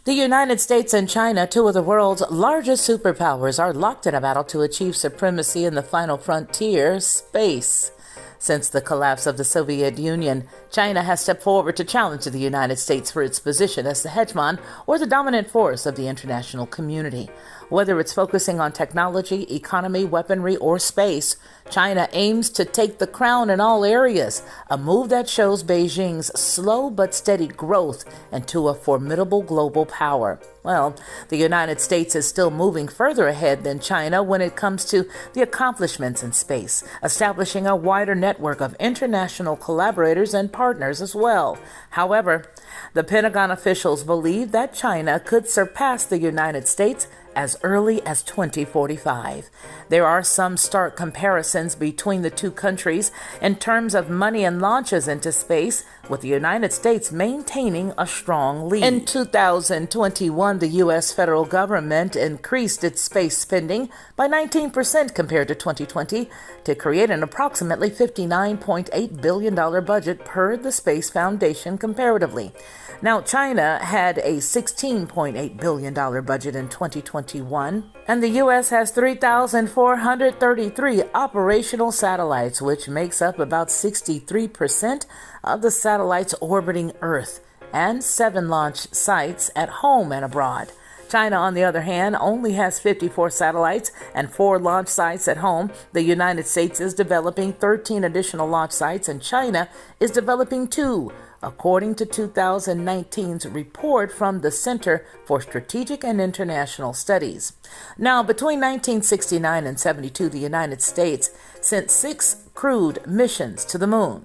The United States and China, two of the world's largest superpowers, are locked in a battle to achieve supremacy in the final frontier, space. Since the collapse of the Soviet Union, China has stepped forward to challenge the United States for its position as the hegemon or the dominant force of the international community. Whether it's focusing on technology, economy, weaponry, or space, China aims to take the crown in all areas, a move that shows Beijing's slow but steady growth into a formidable global power. Well, the United States is still moving further ahead than China when it comes to the accomplishments in space, establishing a wider network of international collaborators and partners as well. However, the Pentagon officials believe that China could surpass the United States as early as 2045. There are some stark comparisons between the two countries in terms of money and launches into space, with the United States maintaining a strong lead. In 2021, the U.S. federal government increased its space spending by 19% compared to 2020 to create an approximately $59.8 billion budget per the Space Foundation comparatively. Now, China had a $16.8 billion budget in 2021, and the U.S. has 3,433 operational satellites, which makes up about 63% of the satellites orbiting Earth, and 7 launch sites at home and abroad. China, on the other hand, only has 54 satellites and 4 launch sites at home. The United States is developing 13 additional launch sites, and China is developing 2. According to 2019's report from the Center for Strategic and International Studies. Now, between 1969 and 72, the United States sent 6 crewed missions to the moon,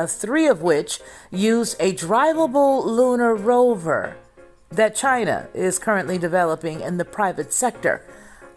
3 of which used a drivable lunar rover that China is currently developing in the private sector,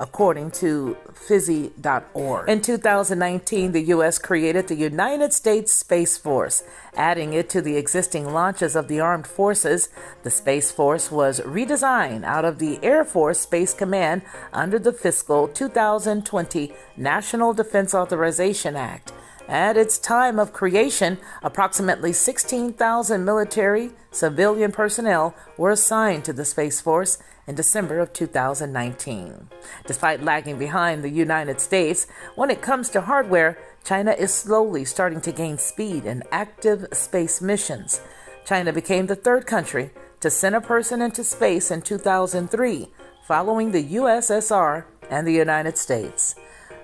according to Physy.org. In 2019, the U.S. created the United States Space Force, adding it to the existing launches of the armed forces. The Space Force was redesigned out of the Air Force Space Command under the fiscal 2020 National Defense Authorization Act. At its time of creation, approximately 16,000 military, civilian personnel were assigned to the Space Force in December of 2019. Despite lagging behind the United States, when it comes to hardware, China is slowly starting to gain speed in active space missions. China became the 3rd country to send a person into space in 2003, following the USSR and the United States.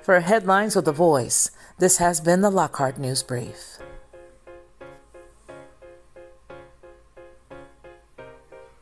For headlines with The Voice, this has been the Lockhart News Brief.